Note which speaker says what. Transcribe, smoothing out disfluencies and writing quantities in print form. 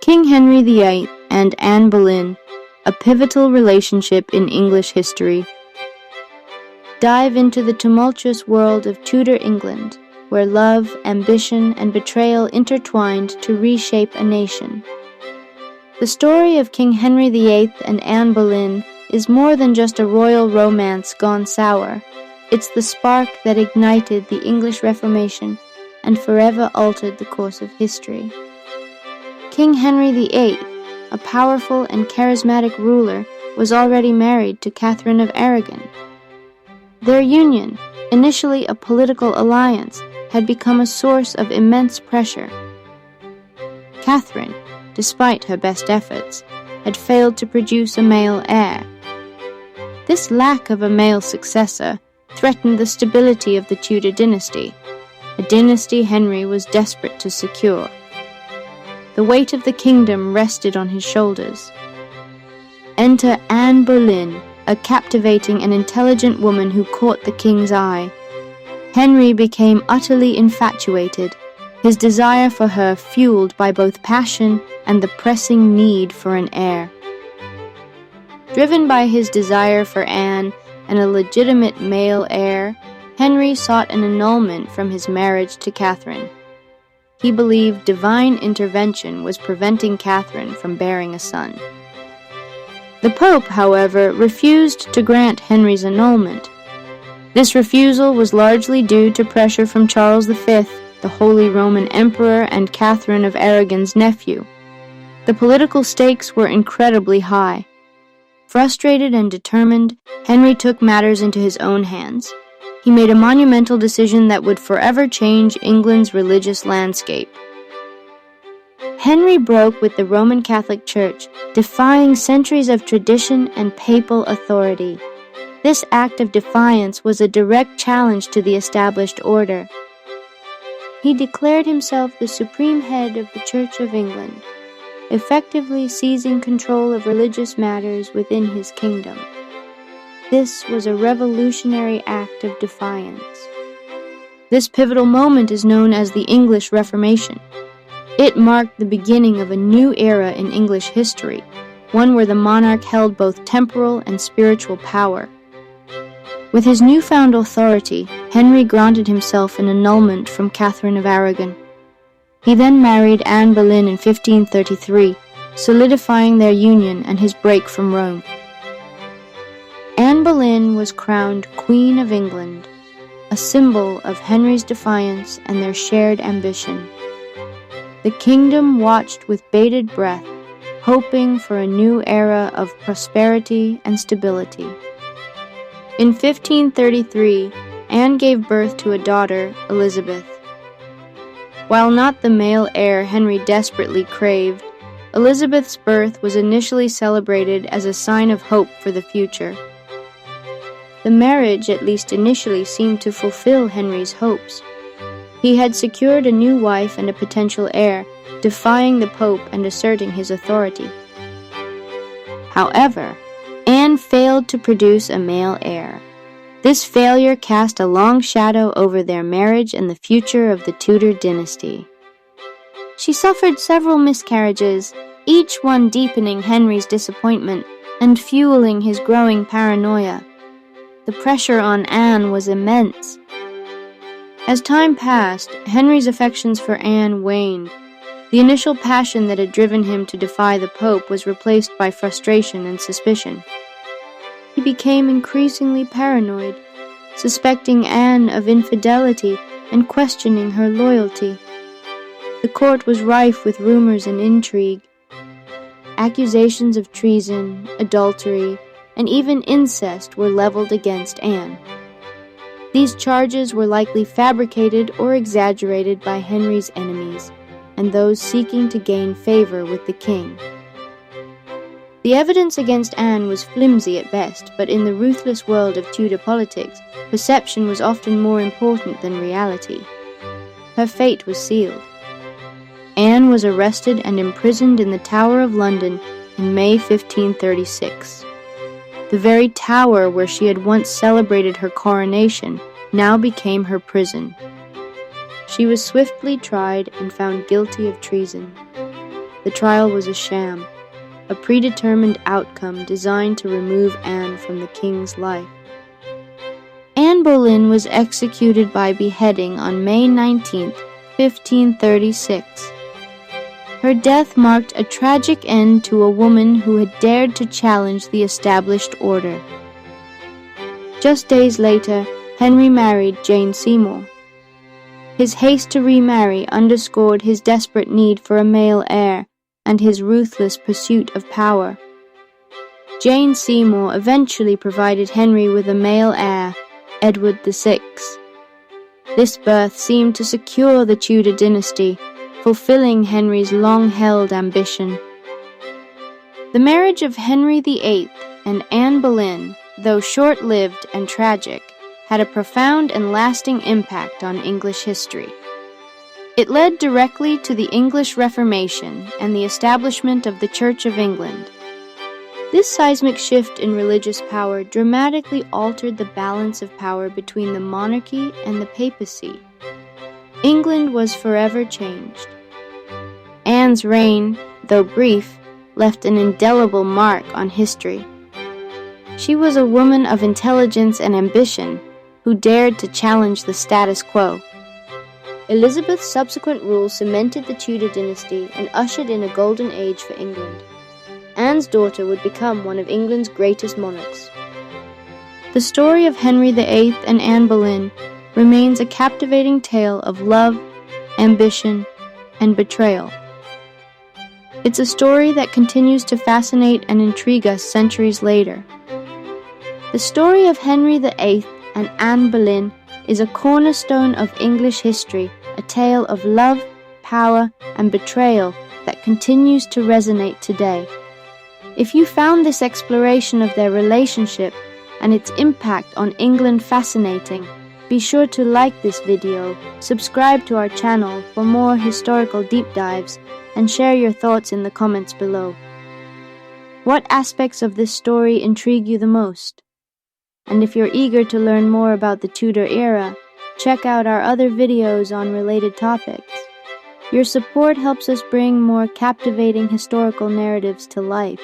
Speaker 1: King Henry VIII and Anne Boleyn, a pivotal relationship in English history. Dive into the tumultuous world of Tudor England, where love, ambition, and betrayal intertwined to reshape a nation. The story of King Henry VIII and Anne Boleyn is more than just a royal romance gone sour. It's the spark that ignited the English Reformation and forever altered the course of history. King Henry VIII, a powerful and charismatic ruler, was already married to Catherine of Aragon. Their union, initially a political alliance, had become a source of immense pressure. Catherine, despite her best efforts, had failed to produce a male heir. This lack of a male successor threatened the stability of the Tudor dynasty, a dynasty Henry was desperate to secure. The weight of the kingdom rested on his shoulders. Enter Anne Boleyn, a captivating and intelligent woman who caught the king's eye. Henry became utterly infatuated, his desire for her fueled by both passion and the pressing need for an heir. Driven by his desire for Anne and a legitimate male heir, Henry sought an annulment from his marriage to Catherine. He believed divine intervention was preventing Catherine from bearing a son. The Pope, however, refused to grant Henry's annulment. This refusal was largely due to pressure from Charles V, the Holy Roman Emperor and Catherine of Aragon's nephew. The political stakes were incredibly high. Frustrated and determined, Henry took matters into his own hands. He made a monumental decision that would forever change England's religious landscape. Henry broke with the Roman Catholic Church, defying centuries of tradition and papal authority. This act of defiance was a direct challenge to the established order. He declared himself the supreme head of the Church of England, effectively seizing control of religious matters within his kingdom. This was a revolutionary act of defiance. This pivotal moment is known as the English Reformation. It marked the beginning of a new era in English history, one where the monarch held both temporal and spiritual power. With his newfound authority, Henry granted himself an annulment from Catherine of Aragon. He then married Anne Boleyn in 1533, solidifying their union and his break from Rome. Anne Boleyn was crowned Queen of England, a symbol of Henry's defiance and their shared ambition. The kingdom watched with bated breath, hoping for a new era of prosperity and stability. In 1533, Anne gave birth to a daughter, Elizabeth. While not the male heir Henry desperately craved, Elizabeth's birth was initially celebrated as a sign of hope for the future. The marriage, at least initially, seemed to fulfill Henry's hopes. He had secured a new wife and a potential heir, defying the Pope and asserting his authority. However, Anne failed to produce a male heir. This failure cast a long shadow over their marriage and the future of the Tudor dynasty. She suffered several miscarriages, each one deepening Henry's disappointment and fueling his growing paranoia. The pressure on Anne was immense. As time passed, Henry's affections for Anne waned. The initial passion that had driven him to defy the Pope was replaced by frustration and suspicion. He became increasingly paranoid, suspecting Anne of infidelity and questioning her loyalty. The court was rife with rumors and intrigue. Accusations of treason, adultery, and even incest were leveled against Anne. These charges were likely fabricated or exaggerated by Henry's enemies and those seeking to gain favor with the king. The evidence against Anne was flimsy at best, but in the ruthless world of Tudor politics, perception was often more important than reality. Her fate was sealed. Anne was arrested and imprisoned in the Tower of London in May 1536. The very tower where she had once celebrated her coronation now became her prison. She was swiftly tried and found guilty of treason. the trial was a sham, a predetermined outcome designed to remove Anne from the king's life. Anne Boleyn was executed by beheading on May 19, 1536. Her death marked a tragic end to a woman who had dared to challenge the established order. Just days later, Henry married Jane Seymour. His haste to remarry underscored his desperate need for a male heir and his ruthless pursuit of power. Jane Seymour eventually provided Henry with a male heir, Edward VI. This birth seemed to secure the Tudor dynasty, fulfilling Henry's long-held ambition. The marriage of Henry VIII and Anne Boleyn, though short-lived and tragic, had a profound and lasting impact on English history. It led directly to the English Reformation and the establishment of the Church of England. This seismic shift in religious power dramatically altered the balance of power between the monarchy and the papacy. England was forever changed. Anne's reign, though brief, left an indelible mark on history. She was a woman of intelligence and ambition who dared to challenge the status quo. Elizabeth's subsequent rule cemented the Tudor dynasty and ushered in a golden age for England. Anne's daughter would become one of England's greatest monarchs. The story of Henry VIII and Anne Boleyn remains a captivating tale of love, ambition, and betrayal. It's a story that continues to fascinate and intrigue us centuries later. The story of Henry VIII and Anne Boleyn is a cornerstone of English history, a tale of love, power, and betrayal that continues to resonate today. If you found this exploration of their relationship and its impact on England fascinating, be sure to like this video, subscribe to our channel for more historical deep dives, and share your thoughts in the comments below. What aspects of this story intrigue you the most? And if you're eager to learn more about the Tudor era, check out our other videos on related topics. Your support helps us bring more captivating historical narratives to life.